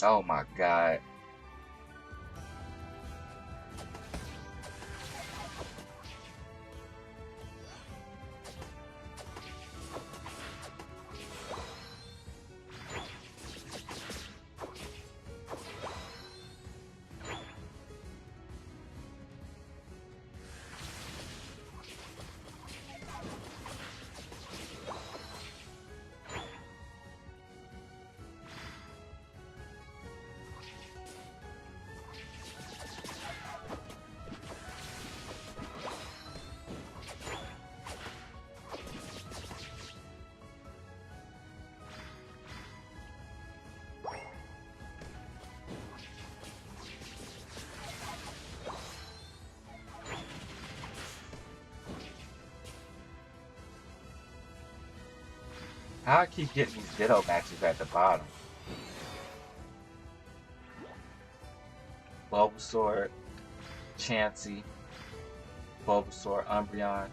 Oh my god. How I keep getting these Ditto matches at the bottom? Bulbasaur, Chansey, Bulbasaur, Umbreon.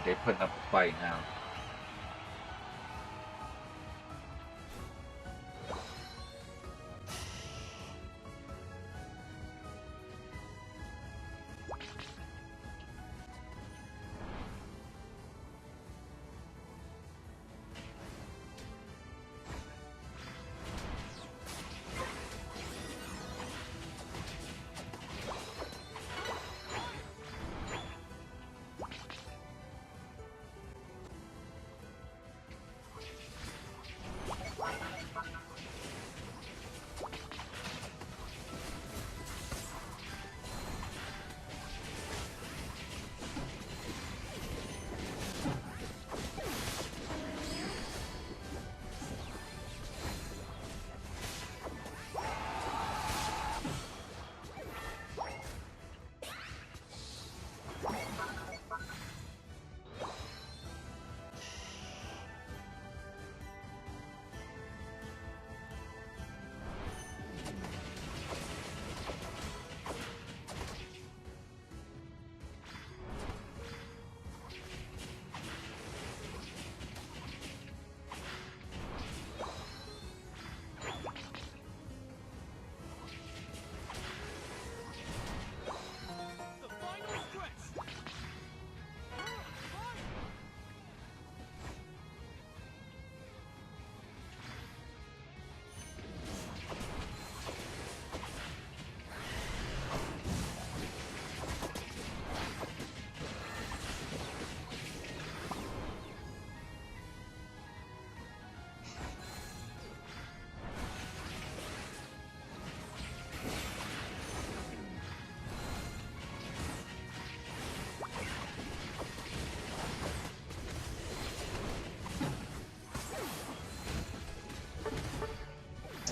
Like they putting up a fight now.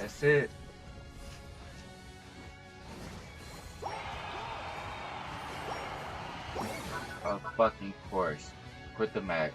That's it. Of fucking course. Quit the match.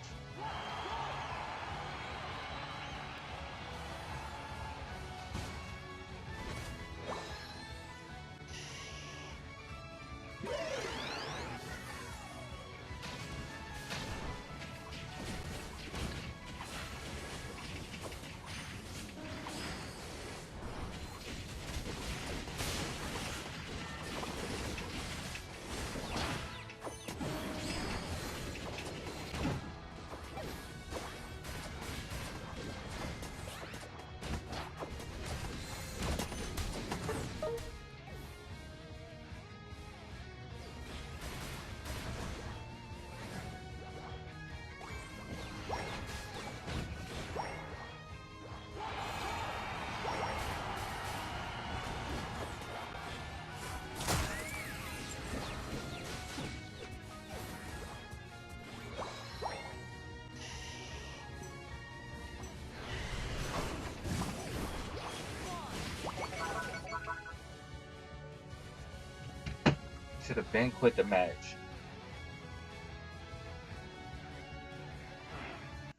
Should have been quit the match.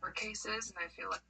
For cases, and I feel like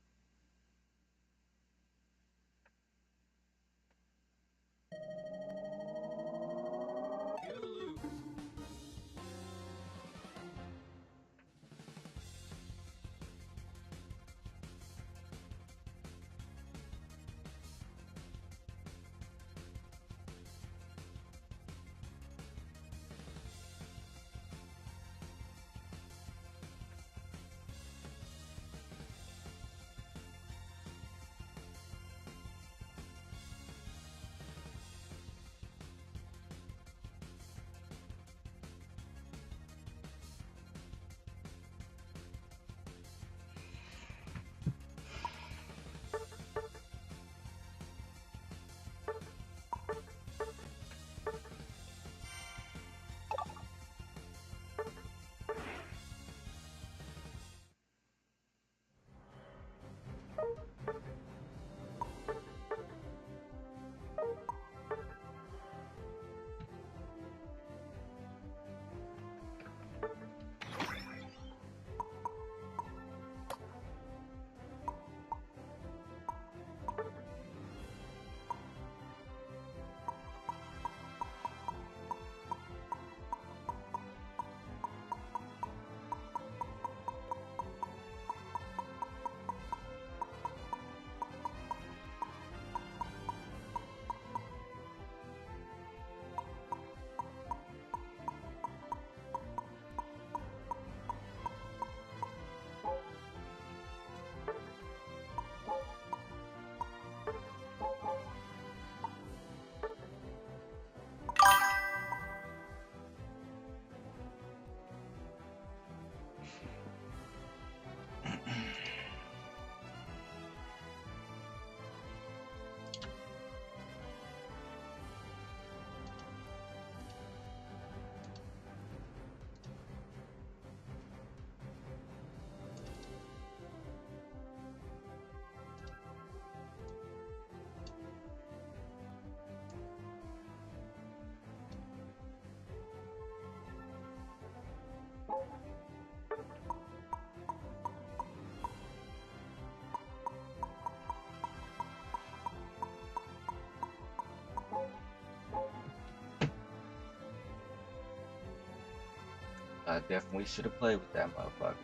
I definitely should have played with that motherfucker.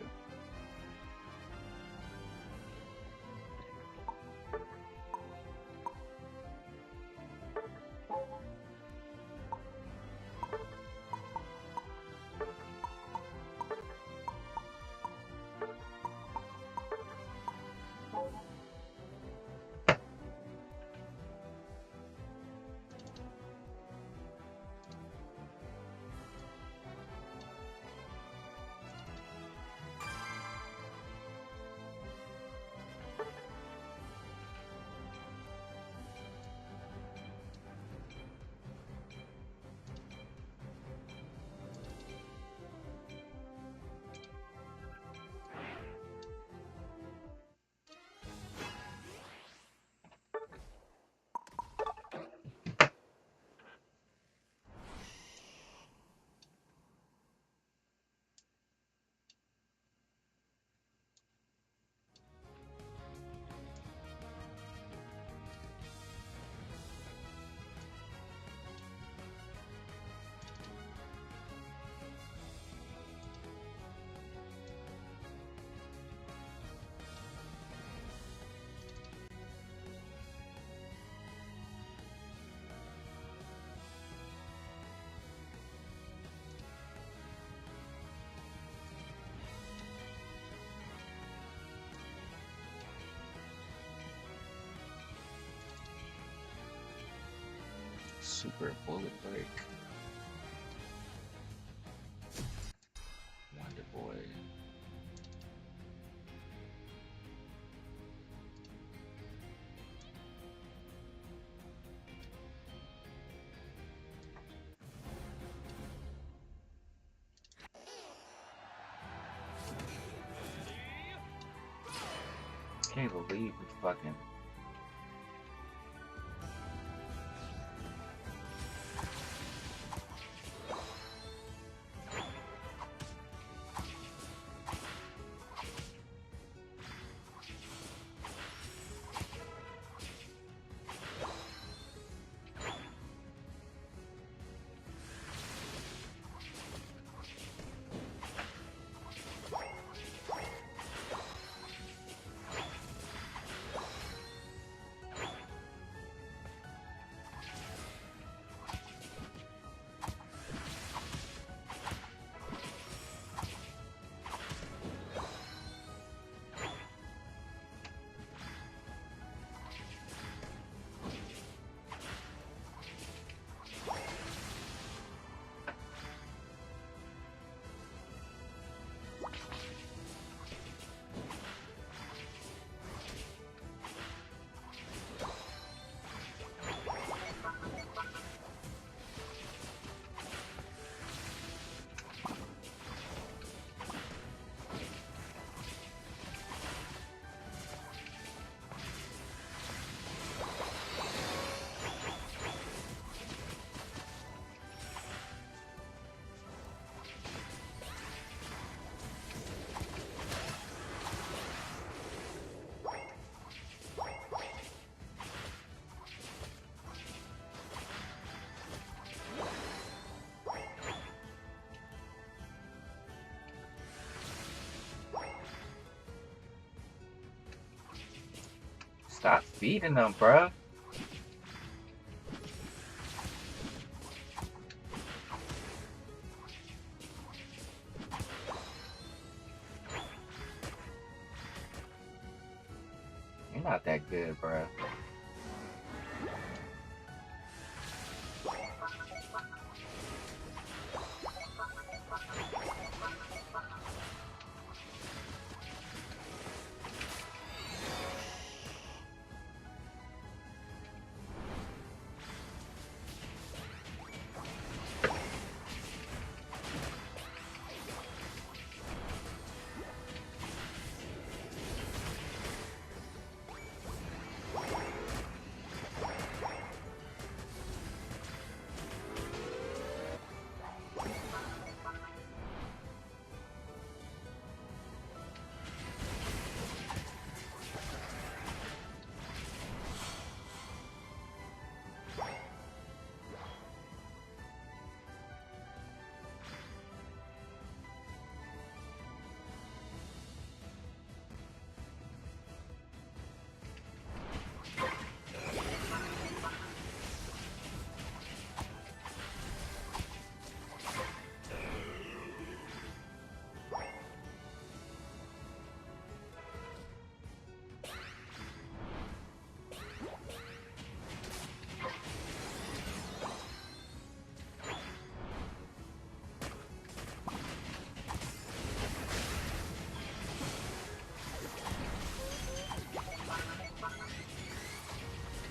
Super bullet break. Wonder Boy. Can't believe we fucking. Stop feeding them, bruh. You're not that good, bruh.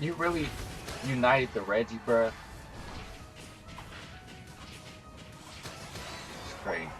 You really united the Reggie, bruh. It's crazy.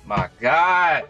My God.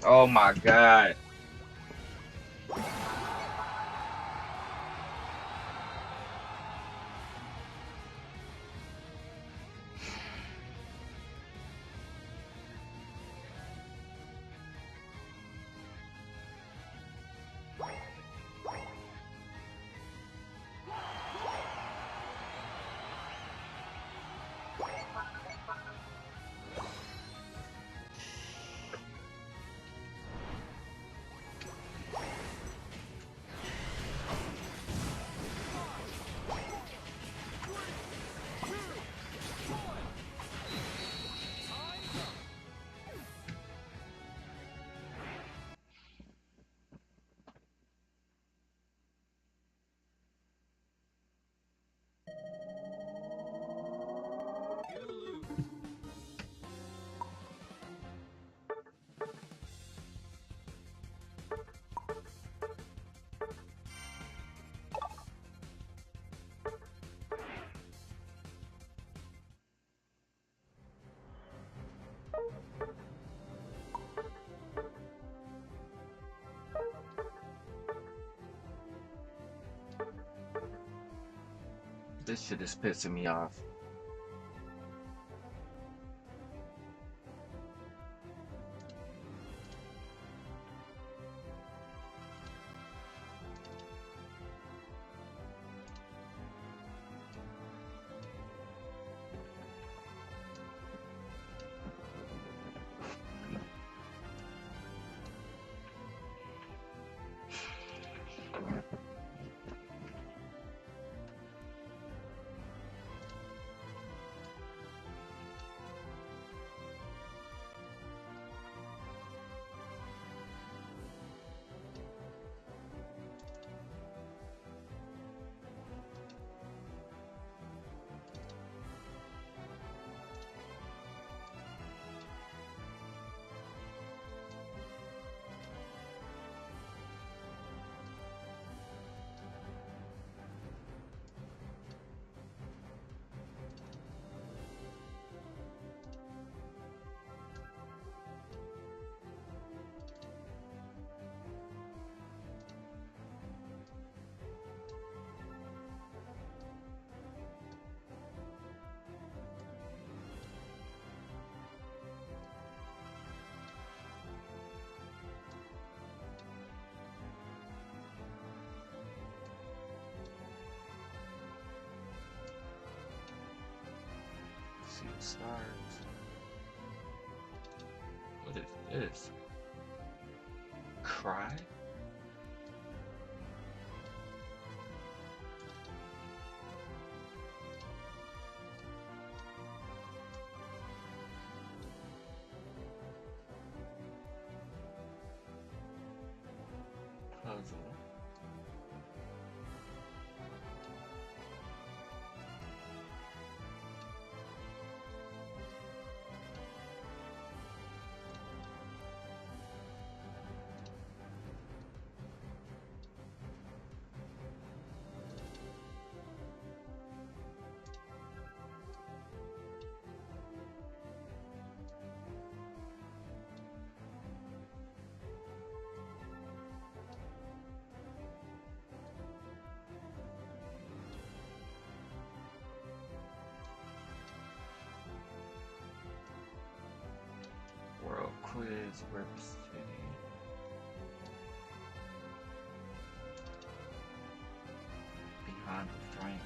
Oh my God. This shit is pissing me off. See the stars. What is this? Cry? Puzzle. World Quiz, Rip City. Behind the frame.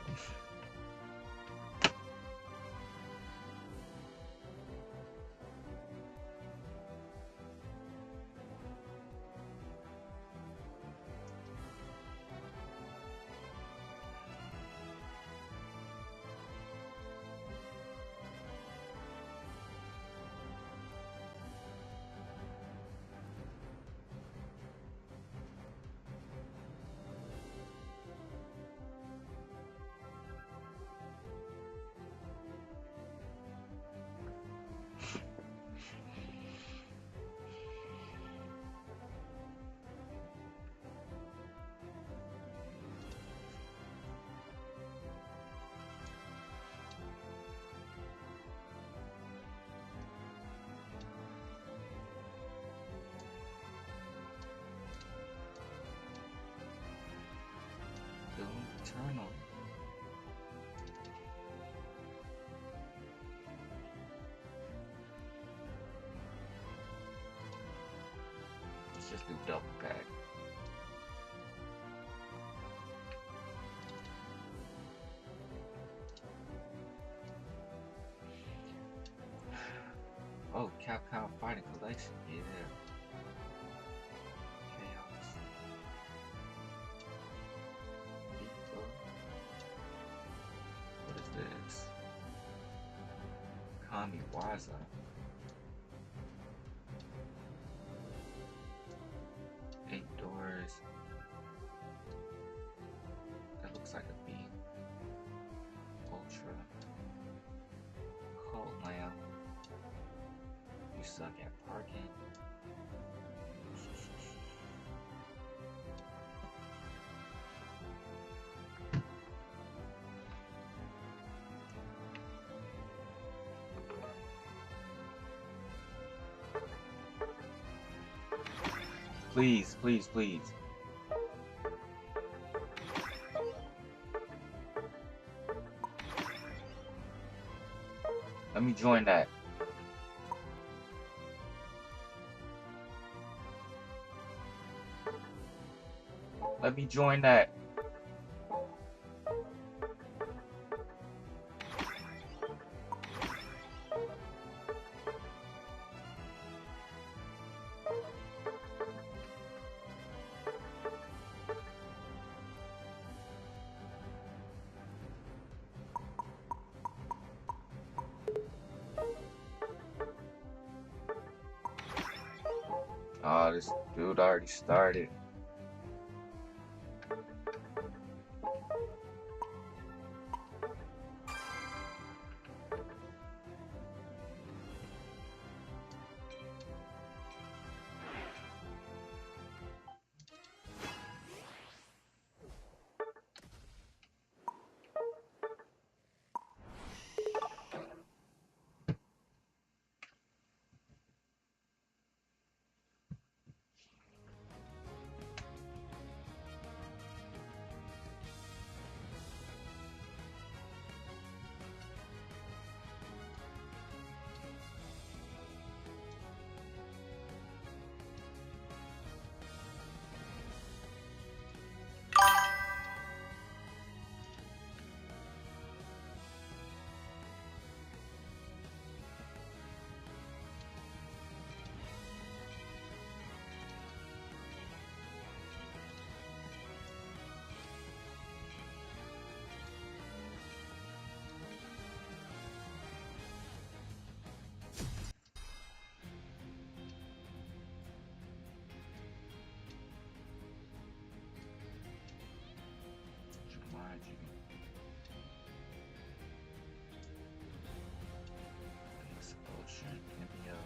Okay. Eternal. Let's just do double pack. Oh, Capcom Fighting Collection, yeah. Chaos. People. What is this? Kamiwaza. Eight doors. That looks like a beam. Ultra. Cold lamp. You suck at parking. Please, please, please. Let me join that. Let me join that. Oh, this dude already started. Jumanji. Expulsion. Cameo.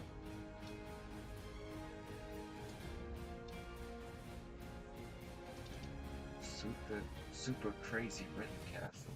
Super crazy Rhythm Castle.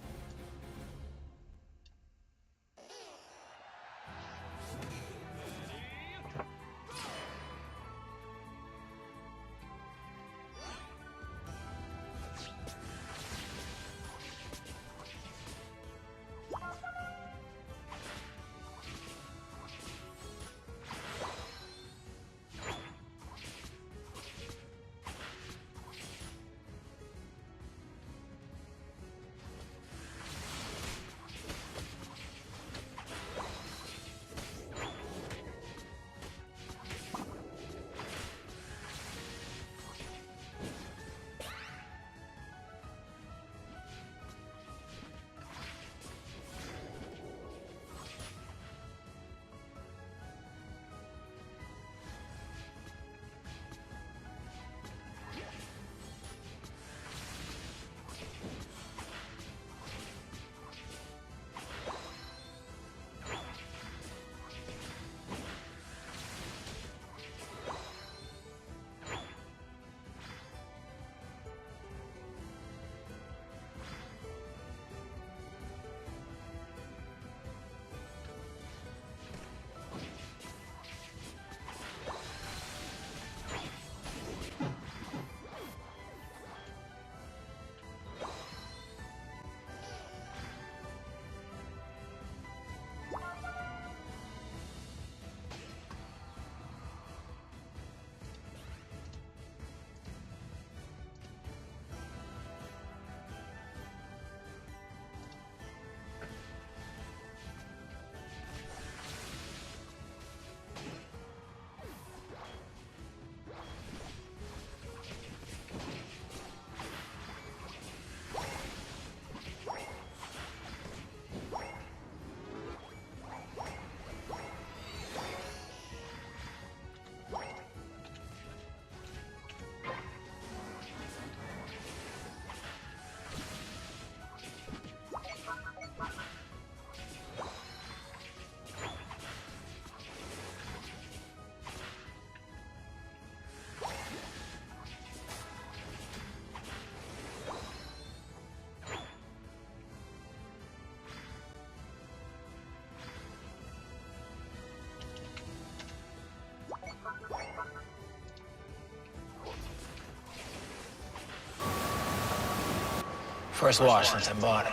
first wash since I bought it.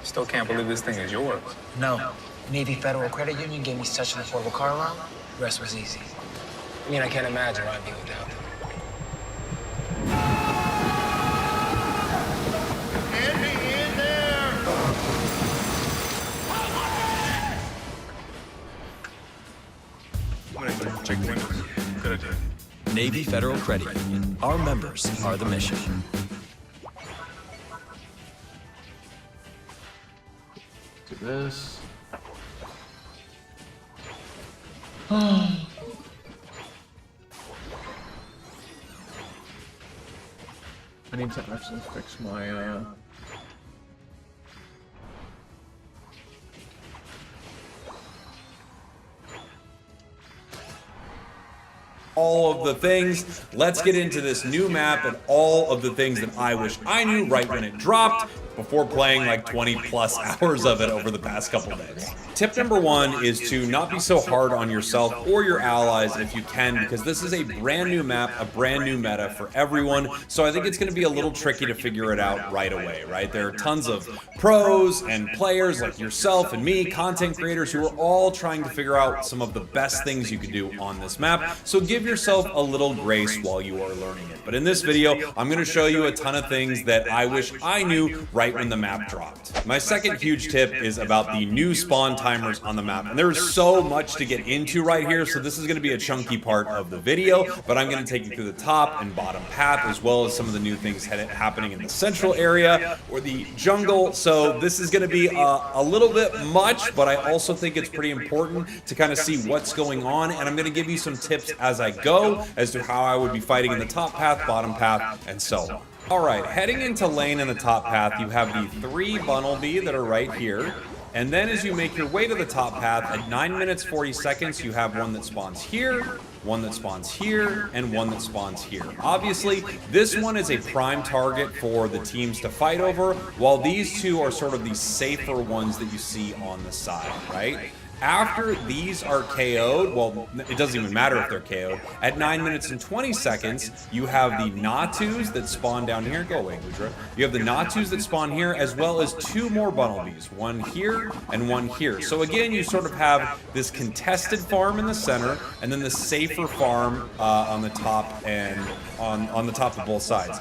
Still can't believe this thing is yours. No, Navy Federal Credit Union gave me such an affordable car loan, the rest was easy. I mean, I can't imagine why people doubt them. Check the windows. Good idea. Navy Federal Credit Union. Our members are the mission. Do this. I need to actually fix my all of the things. Let's get into this new map and all of the things that I wish I knew right when it dropped before playing like 20 plus hours of it over the past couple days. Tip number one is to not be so hard on yourself or your allies if you can, because this is a brand new map, a brand new meta for everyone. So I think it's going to be a little tricky to figure it out right away, right? There are tons of pros and players like yourself and me, content creators, who are all trying to figure out some of the best things you could do on this map. So give yourself a little grace while you are learning it. But in this video, I'm going to show you a ton of things that I wish I knew right when the map dropped. My second huge tip is about the new spawn timers on the map. And there's so much to get into right here, so this is going to be a chunky part of the video, but I'm going to take you through the top and bottom path, as well as some of the new things happening in the central area or the jungle. So this is going to be a little bit much, but I also think it's pretty important to kind of see what's going on, and I'm going to give you some tips as I go as to how I would be fighting in the top path, bottom path, and so on. Alright, heading into lane in the top path, you have the 3 Bunnelby that are right here. And then as you make your way to the top path, at 9 minutes 40 seconds, you have one that spawns here, one that spawns here, and one that spawns here. Obviously, this one is a prime target for the teams to fight over, while these two are sort of the safer ones that you see on the side, right? After these are KO'd, well, it doesn't even matter if they're KO'd, at 9 minutes and 20 seconds, you have the Natus that spawn down here. Go away, Gudra. You have the Natus that spawn here, as well as 2 more Bunnelbys, one here and one here. So again, you sort of have this contested farm in the center, and then the safer farm on the top and on the top of both sides.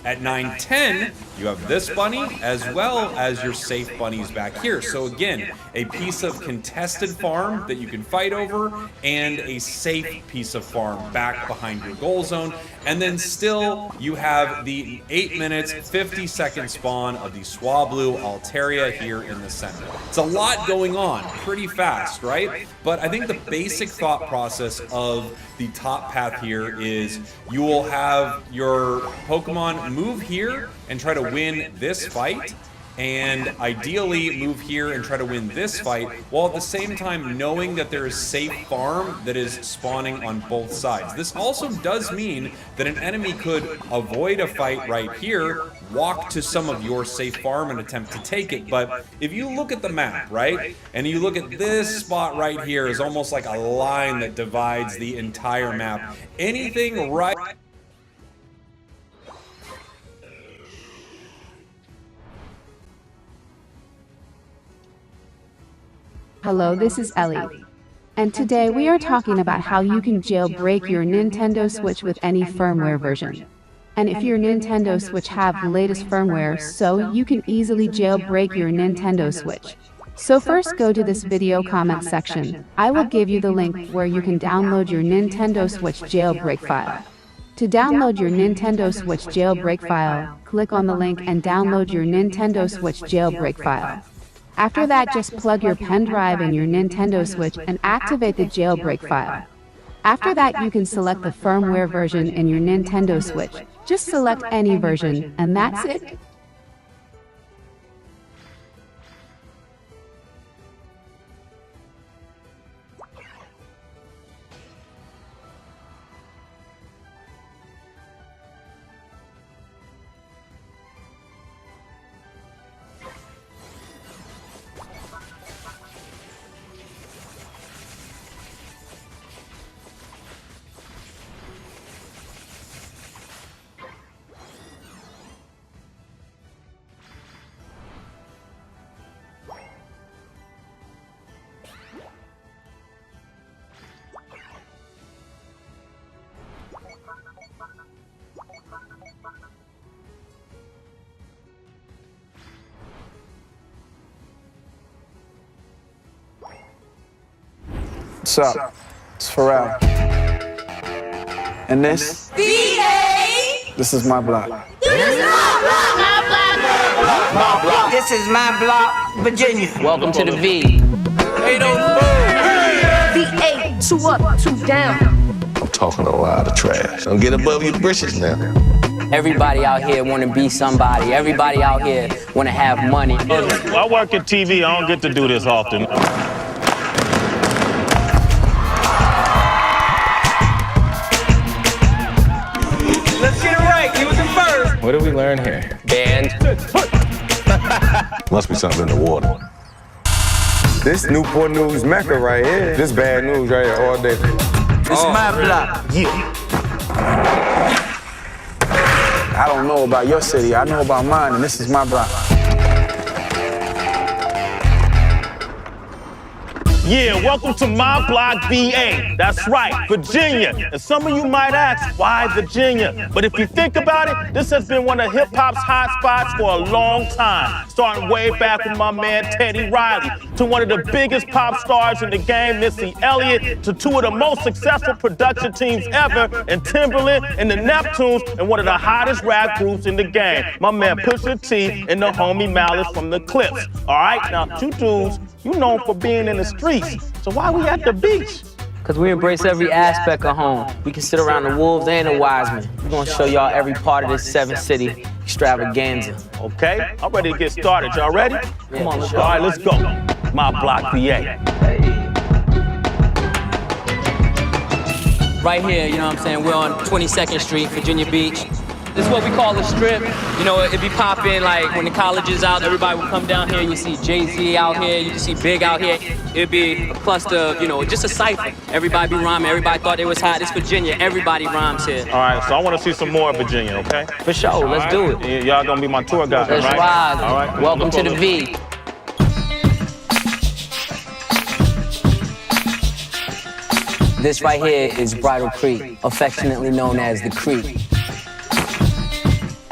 At 9:10, you have this bunny as well as your safe bunnies back here. So again, a piece of contested farm that you can fight over and a safe piece of farm back behind your goal zone. And then still, you have the 8 minutes, 50 second spawn of the Swablu Altaria here in the center. It's a lot going on pretty fast, right? But I think the basic thought process of the top path here is you will have your Pokemon move here and try to win this fight, and ideally move here and try to win this fight, while at the same time knowing that there is safe farm that is spawning on both sides. This also does mean that an enemy could avoid a fight right here, walk to some of your safe farm and attempt to take it. But if you look at the map, right, and you look at this spot right here is almost like a line that divides the entire map. Anything right... Hello, this is Ellie. And today we are talking about how you can jailbreak your Nintendo Switch with any firmware version. And if your Nintendo Switch have the latest firmware, so you can easily jailbreak your Nintendo Switch. So first go to this video comment section. I will give you the link where you can download your Nintendo Switch jailbreak file. To download your Nintendo Switch jailbreak file, click on the link and download your Nintendo Switch jailbreak file. After that, just plug your pen drive in your Nintendo Switch and activate the jailbreak file. After that, you can select the firmware version in your Nintendo Switch. Just select any version, and that's it. What's up? It's Pharrell. And this? This is my block. This is my block, Virginia. Welcome to the V. V8, 2 up, 2 down. I'm talking a lot of trash. Don't get above your britches now. Everybody out here want to be somebody. Everybody out here want to have money. I work at TV. I don't get to do this often. Let's get it right. He was in first. What did we learn here? Band. Must be something in the water. This Newport News Mecca right here. This bad news right here all day. This is my block. Yeah. I don't know about your city. I know about mine, and this is my block. Yeah, welcome to my block, VA. That's right, Virginia. And some of you might ask, why Virginia? But if you think about it, this has been one of hip-hop's hot spots for a long time. Starting way back with my man Teddy Riley, to one of the biggest pop stars in the game, Missy Elliott, to two of the most successful production teams ever, and Timberland and the Neptunes, and one of the hottest rap groups in the game. My man Pusha T and the homie Malice from the Clips. All right, now you dudes, you known for being in the streets. So why we at the beach? Because we embrace every aspect of home. We can sit around the wolves and the wise men. We're going to show y'all every part of this 7-city extravaganza. Okay, I'm ready to get started. Y'all ready? Come on, let's go. All right, let's go. My block, VA. Right here, you know what I'm saying? We're on 22nd Street, Virginia Beach. This is what we call the strip. You know, it'd be popping like when the college is out, everybody would come down here. You see Jay-Z out here, you see Big out here. It'd be a cluster of, you know, just a cipher. Everybody be rhyming, everybody thought it was hot. It's Virginia, everybody rhymes here. All right, so I want to see some more of Virginia, okay? For sure, let's do it. Y'all gonna be my tour guide, Let's right? ride. All right. Welcome to the V. This right here is Bridal Creek, affectionately known as the Creek.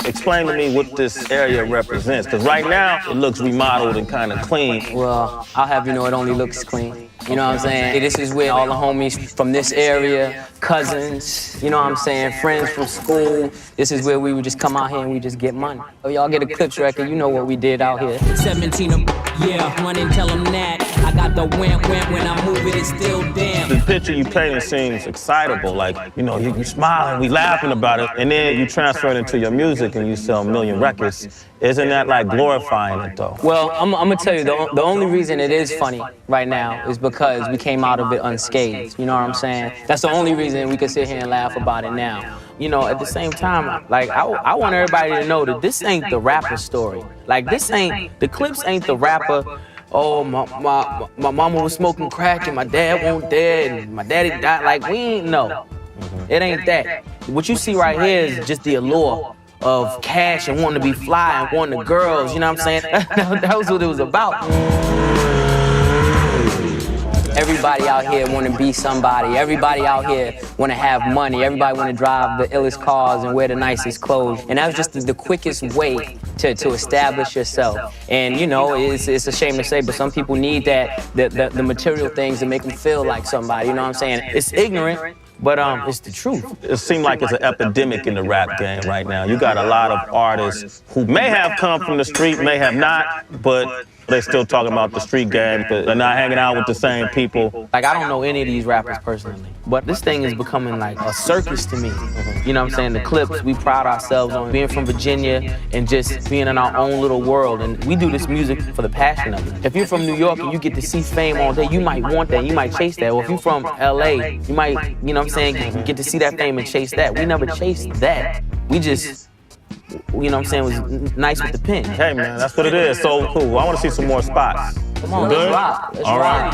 Explain to me what this area represents, because right now it looks remodeled and kind of clean. Well, I'll have you know it only looks clean. You know what I'm saying? This is where all the homies from this area, cousins, you know what I'm saying, friends from school, this is where we would just come out here and we just get money. If y'all get a Clips record, you know what we did out here. 17, yeah, run and tell them that. I got the wimp when I move it, it's still damn. The picture you painting seems excitable, like, you know, you smiling, we laughing about it, and then you transfer it into your music and you sell a million records. Isn't that like glorifying it though? Well, I'm gonna tell you, the only reason it is funny right now is because we came out of it unscathed, you know what I'm saying? That's the only reason we can sit here and laugh about it now. You know, at the same time, like, I want everybody to know that this ain't the rapper story. Like, this ain't, the Clips ain't the rapper, oh, my mama was smoking crack and my dad won't dead and my daddy died. Like, we ain't know. It ain't that. What you see right here is just the allure of cash and wanting to be fly and wanting the girls, you know what I'm saying? That was what it was about. Everybody out here want to be somebody. Everybody out here want to have money. Everybody want to drive the illest cars and wear the nicest clothes. And that was just the quickest way to establish yourself. And you know, it's a shame to say, but some people need that, the material things to make them feel like somebody, you know what I'm saying? It's ignorant, but it's the truth. It seems like it's an epidemic in the rap game right now. You got a lot of artists who may have come from the street, may have not, but they still talking about the street game, but they're not hanging out with the same people. Like, I don't know any of these rappers personally, but this thing is becoming like a circus to me. You know what I'm saying? The Clips, we pride ourselves on being from Virginia and just being in our own little world. And we do this music for the passion of it. If you're from New York and you get to see fame all day, you might want that, you might chase that. Or if you're from LA, you might, you know what I'm saying, get to see that fame and chase that. We never chased that. We just, you know what I'm saying, was nice with the pen. Hey man, that's what it is. So cool. I want to see some more spots. Come on, let's rock. Let's all right.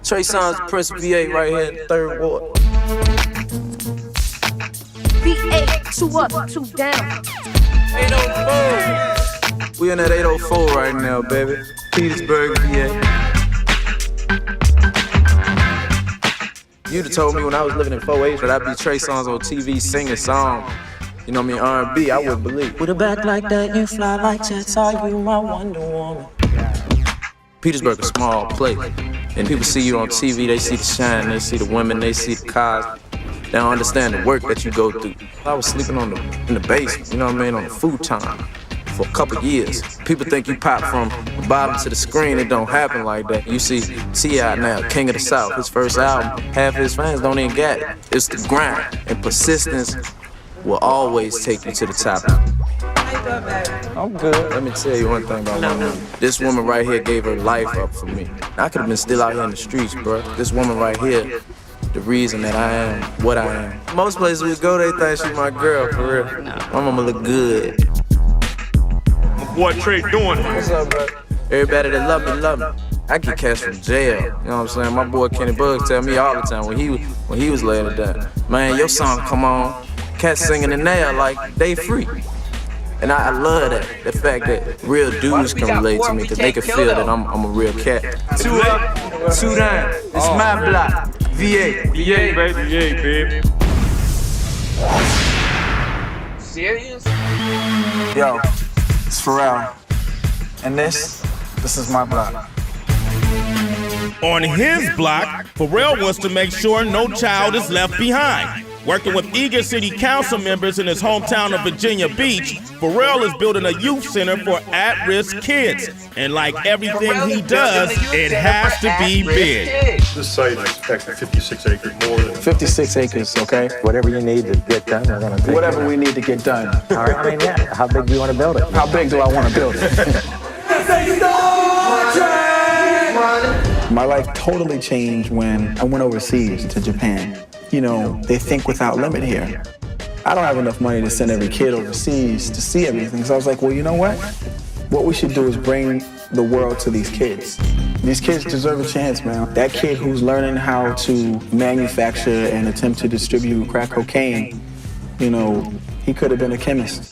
Trey Songz, Prince VA right here in the 3rd Ward. V8, 2 up, 2 down. 804. We in that 804 right now, baby. Petersburg, VA. You'd have told me when I was living in 4H that I'd be Trey Songz on TV singing songs. you know what I mean, R&B, I wouldn't believe. With a back like that, you fly like jets. Are you my Wonder Woman? Petersburg is a small place, and people see you on TV, they see the shine, they see the women, they see the cars. They don't understand the work that you go through. I was sleeping in the basement, you know what I mean, on the futon for a couple years. People think you pop from the bottom to the screen. It don't happen like that. You see T.I. now, King of the South, his first album, half his fans don't even get it. It's the grind, and persistence will always take you to the top. I'm good. Let me tell you one thing about my woman. This woman right here gave her life up for me. I could have been still out here in the streets, bro. This woman right here, the reason that I am what I am. Most places we go, they think she's my girl, for real. My mama look good. My boy Trey doing it. What's up, bro? Everybody that love me. I get cash from jail. You know what I'm saying? My boy Kenny Buggs tell me all the time when he was laying it down. Man, your song come on. Cats singing in there like they free. And I love that, the fact that real dudes can relate to me, because they can feel that I'm a real cat. 2 up, 2 down. It's my block. VA. VA, baby. Serious? Yo, it's Pharrell. And this is my block. On his block, Pharrell wants to make sure no child is left behind. Working with eager city council members in his hometown of Virginia Beach, Pharrell is building a youth center for at-risk kids. And like everything he does, it has to be big. This site is actually 56 acres, more than 56 acres, okay? Whatever you need to get done, we're gonna take Whatever we need to get done. All right, I mean, yeah. How big do you want to build it? How big do I want to build it? My life totally changed when I went overseas to Japan. You know, they think without limit here. I don't have enough money to send every kid overseas to see everything. So I was like, well, you know what? What we should do is bring the world to these kids. These kids deserve a chance, man. That kid who's learning how to manufacture and attempt to distribute crack cocaine, you know, he could have been a chemist.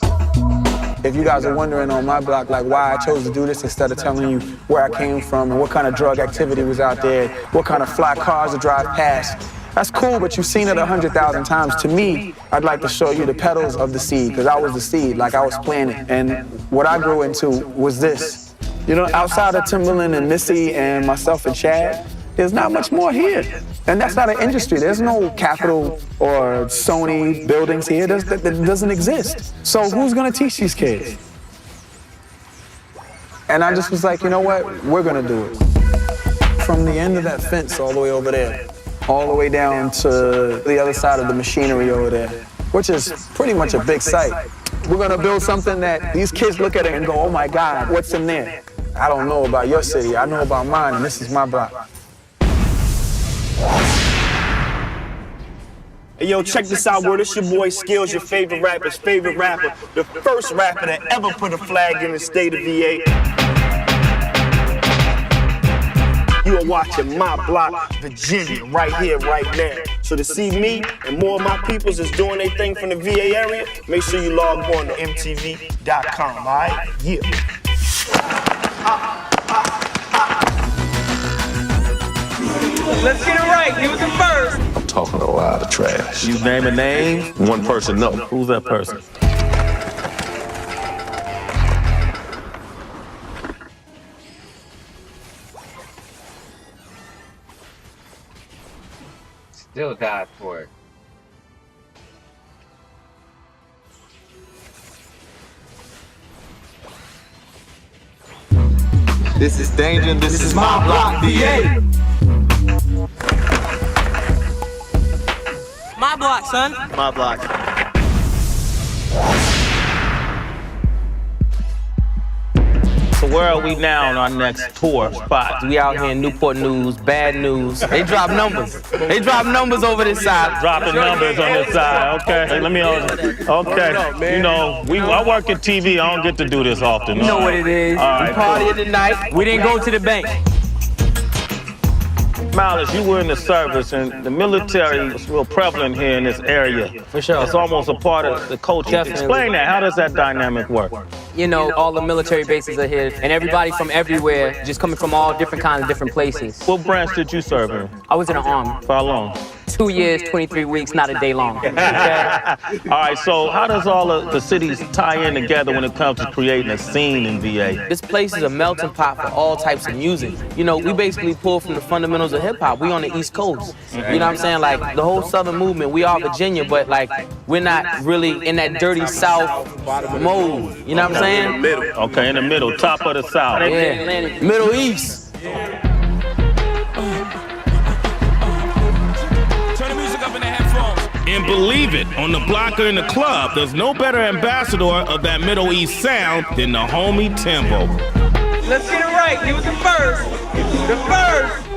If you guys are wondering on my block, like why I chose to do this instead of telling you where I came from and what kind of drug activity was out there, what kind of fly cars to drive past, that's cool, but you've seen it 100,000 times. To me, I'd like to show you the petals of the seed, because I was the seed, like I was planted. And what I grew into was this. You know, outside of Timberland and Missy and myself and Chad, there's not much more here. And that's not an industry. There's no Capitol or Sony buildings here. That doesn't exist. So who's gonna teach these kids? And I just was like, you know what? We're gonna do it. From the end of that fence all the way over there, all the way down to the other side of the machinery over there, which is pretty much a big site. We're gonna build something that these kids look at it and go, oh my God, what's in there? I don't know about your city, I know about mine, and this is my block. Hey, yo, check this out, word. It's your boy Skills, your favorite rapper's favorite rapper. The first rapper that ever put a flag in the state of VA. You are watching My Block, Virginia, right here, right now. So to see me and more of my peoples is doing their thing from the VA area, make sure you log on to MTV.com, all right? Yeah. Let's get it right. He was the first. I'm talking a lot of trash. You name a name, one person knows. Who's that person? Still died for it. This is danger, and this is my block, VA. My block, son. My block. So where are we now on our next tour spot? We out here in Newport News, Bad News. They drop numbers. They drop numbers over this side. Dropping numbers on this side. Okay, hey, let me. Okay, you know, I work at TV. I don't get to do this often. You know what it is. All right, Party of the night. We didn't go to the bank. Miles, you were in the service, and the military is real prevalent here in this area. For sure. It's almost a part of the culture. Definitely. Explain that. How does that dynamic work? You know, all the military bases are here, and everybody from everywhere, just coming from all different kinds of different places. What branch did you serve in? I was in the Army. For how long? 2 years, 23 weeks, not a day long. Okay? All right, so how does all of the cities tie in together when it comes to creating a scene in VA? This place is a melting pot for all types of music. You know, we basically pull from the fundamentals of hip hop. We on the East Coast. You know what I'm saying? Like the whole Southern movement, we are Virginia, but like we're not really in that dirty South mode. You know what I'm saying? Okay, in the middle, top of the South. Yeah, Middle East. And believe it, on the block or in the club, there's no better ambassador of that Middle East sound than the homie Timbo. Let's get it right. He was the first. The first.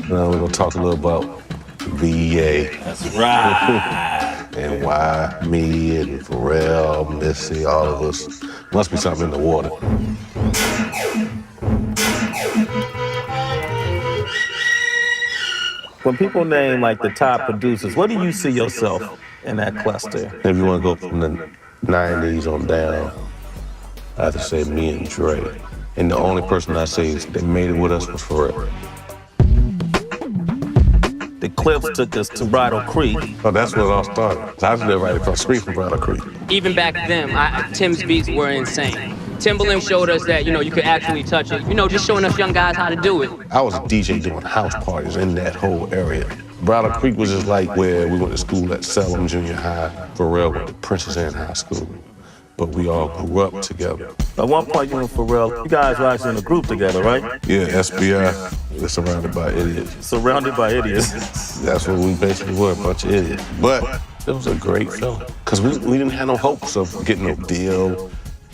Now we're gonna talk a little about VA. That's right. And why me and Pharrell, Missy, all of us. Must be something in the water. When people name like the top producers, what do you see yourself in that cluster? If you want to go from the 90s on down, I have to say me and Dre. And the only person I say that made it with us was Pharrell. The Clips took us to Bridal Creek. Oh, that's where it all started. I live right across the street from Bridal Creek. Even back then, Tim's beats were insane. Timbaland showed us that, you know, you could actually touch it. You know, just showing us young guys how to do it. I was a DJ doing house parties in that whole area. Bridal Creek was just like where we went to school at Salem Junior High. Pharrell went to Princess Anne High School. But we all grew up together. At one point, you and Pharrell, you guys were actually in a group together, right? Yeah, SBI. We're surrounded by idiots. Surrounded by idiots. That's what we basically were, a bunch of idiots. But it was a great film. Because we didn't have no hopes of getting no deal.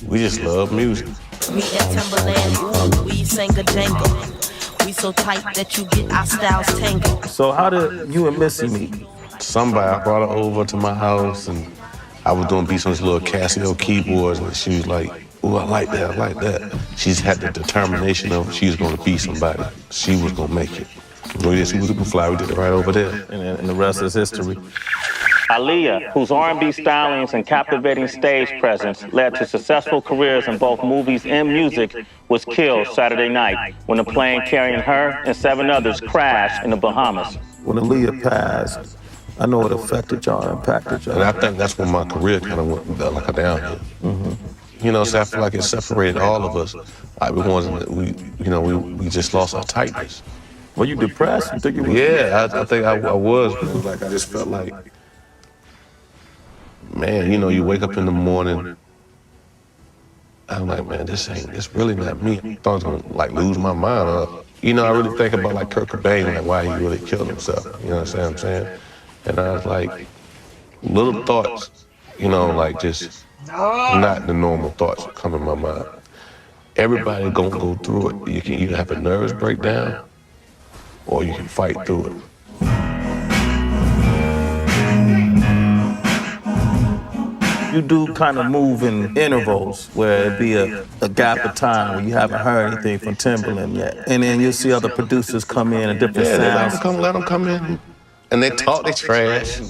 We just love music. Me and Timbaland, we sing a jangle. We so tight that you get our styles tangled. So how did you and Missy meet? Somebody brought her over to my house, and I was doing beats on this little Casio keyboards, and she was like, "Ooh, I like that, I like that." She's had the determination of she was going to be somebody. She was going to make it. We did Superfly, we did it right over there. And the rest is history. Aaliyah, whose R&B stylings and captivating stage presence led to successful careers in both movies and music, was killed Saturday night when a plane carrying her and 7 others crashed in the Bahamas. When Aaliyah passed, I know it affected y'all, impacted y'all. And I think that's when my career kind of went like a downhill. You know, so I feel like it separated all of us. Like we just lost our tightness. Were you depressed? You think you were? Yeah, I think I was. Like I just felt like, man, you know, you wake up in the morning. I'm like, man, this really not me. I thought I was gonna like lose my mind. You know, I really think about like Kurt Cobain, like why he really killed himself. You know what I'm saying? And I was like, little thoughts, you know, like just not the normal thoughts that come in my mind. Everybody gonna go through it. You can either have a nervous breakdown or you can fight through it. You do kind of move in intervals where it'd be a gap of time where you haven't heard anything from Timbaland yet. And then you'll see other producers come in and different sounds. Let them come in. And they talk, they trash.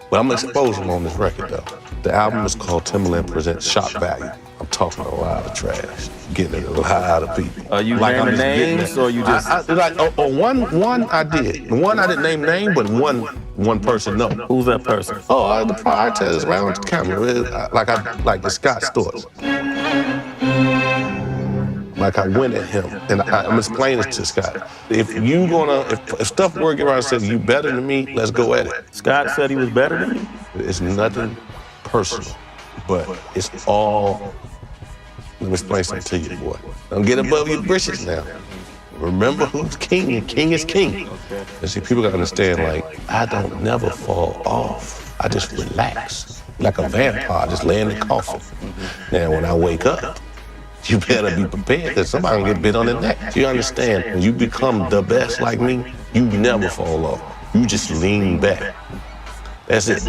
But I'm gonna expose them on this record though. The album is called Timbaland Presents Shock Value. I'm talking a lot of trash, getting it a lot out of people. Are you naming names or you just? One I did. One I didn't name name, but one person no. Who's that person? Oh, the proprietor is right on the camera. Like the Scott Storch. Like I went at him, and I'm explaining this to Scott. If stuff working around and says you better than me, let's go at it. Scott said he was better than you? It's nothing personal, but it's all, let me explain something to you, boy. Don't get above your britches now. Remember who's king, and king is king. And see, people gotta understand, like, I don't never fall off. I just relax, like a vampire, just lay in the coffin. Now, when I wake up, you better be prepared, because somebody can get bit on the neck. You understand, when you become the best like me, you never fall off. You just lean back. That's it.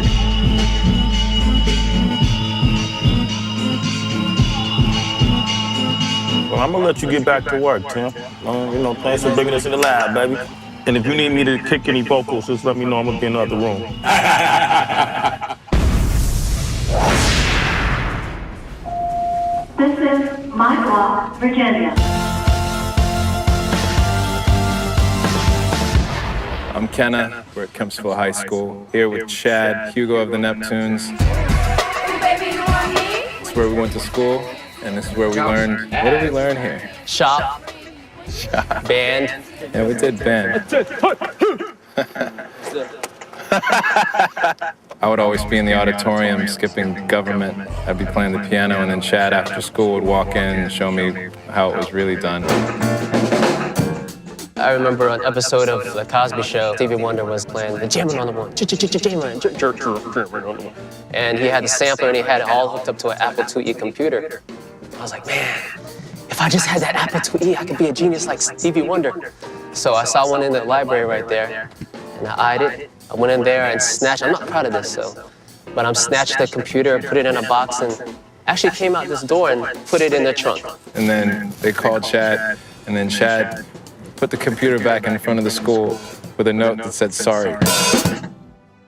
Well, I'm gonna let you get back to work, Tim. Thanks for bringing us in the lab, baby. And if you need me to kick any vocals, just let me know. I'm gonna be in the other room. This is My Block, Virginia. I'm Kenna. We're at Kempsville High School. Here with Chad, Hugo of the Neptunes. This is where we went to school, and this is where we learned. What did we learn here? Shop. Band. Yeah, we did band. I would always be in the auditorium skipping government. I'd be playing the piano, and then Chad after school would walk in and show me how it was really done. I remember an episode of The Cosby Show. Stevie Wonder was playing the Jammin' on the One, and he had the sampler and he had it all hooked up to an Apple IIe computer. I was like, man, if I just had that Apple IIe, I could be a genius like Stevie Wonder. So I saw one in the library right there, and I eyed it. I went in there and snatched, I'm not proud of this, but I snatched the computer, put it in a box, and actually came out this door and put it in the trunk. And then they called Chad, and then Chad put the computer back in front of the school with a note that said, sorry.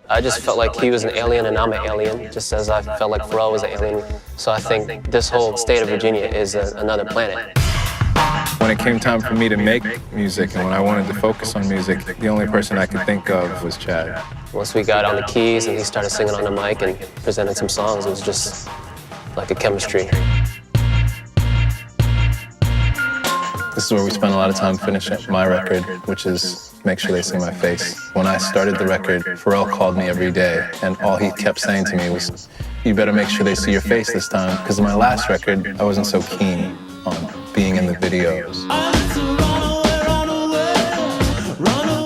I just felt like he was an alien and I'm an alien, just as I felt like Pharrell was an alien. So I think this whole state of Virginia is another planet. When it came time for me to make music and when I wanted to focus on music, the only person I could think of was Chad. Once we got on the keys and he started singing on the mic and presenting some songs, it was just like a chemistry. This is where we spent a lot of time finishing my record, which is Make Sure They See My Face. When I started the record, Pharrell called me every day, and all he kept saying to me was, you better make sure they see your face this time, because in my last record, I wasn't so keen on being in the videos.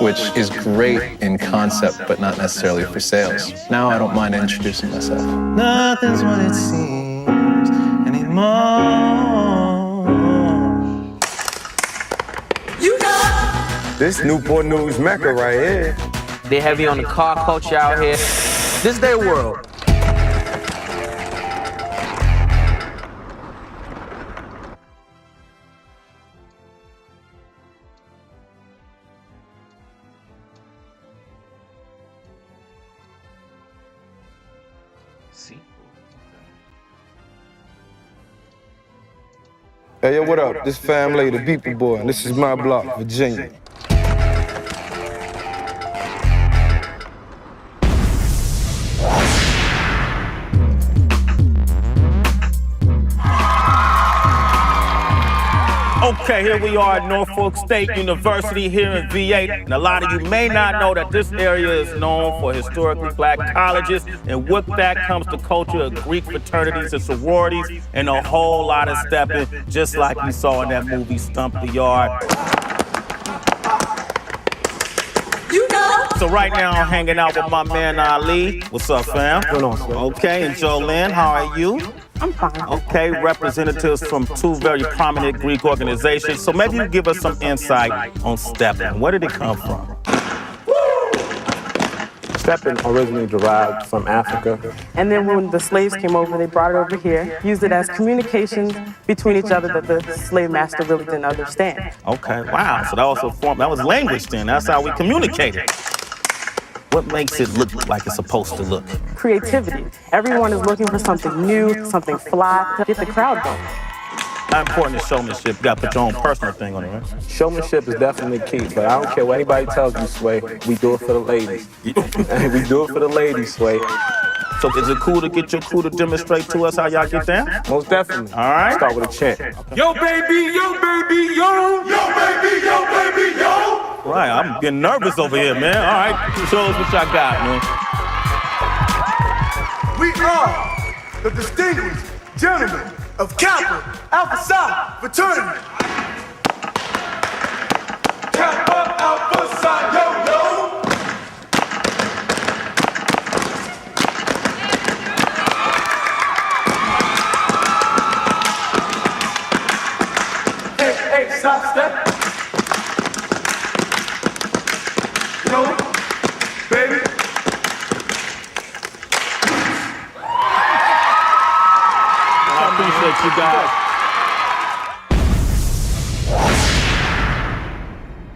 Which is great in concept, but not necessarily for sales. Now I don't mind introducing myself. Nothing's what it seems anymore. This Newport News Mecca right here. They heavy on the car culture out here. This is their world. Hey, yo, what up? This family, the Beeper Boy, and this is my block, Virginia. Okay, here we are at Norfolk State University here in V8. And a lot of you may not know that this area is known for historically black colleges. And with that comes the culture of Greek fraternities and sororities and a whole lot of stepping, just like we saw in that movie Stump the Yard. So right now I'm hanging out with my man Ali. What's up, fam? What's going on, sir? Okay, and Jolene, how are you? I'm fine. Okay, representatives from two very prominent Greek organizations. So maybe you give us some insight on stepping. Where did it come from? Stepping originally derived from Africa. And then when the slaves came over, they brought it over here, used it as communication between each other that the slave master really didn't understand. Okay, wow. So that was language then. That's how we communicated. What makes it look like it's supposed to look? Creativity. Everyone is looking for something new, something fly to get the crowd going. How important is showmanship? You gotta put your own personal thing on it, right? Showmanship is definitely key, but I don't care what anybody tells you, Sway. We do it for the ladies. We do it for the ladies, Sway. So is it cool to get your crew to demonstrate to us how y'all get down? Most definitely. All right. Start with a chant. Yo, baby, yo, baby, yo. Yo, baby, yo, baby, yo. Right, I'm getting nervous over here, man. All right, show us what y'all got, man. We are the distinguished gentlemen of Kappa Alpha Psi fraternity. Kappa Alpha Psi, yo, yo. Hey, stop, step. Yo, baby. I appreciate you guys.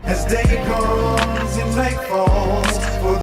As day comes and night falls,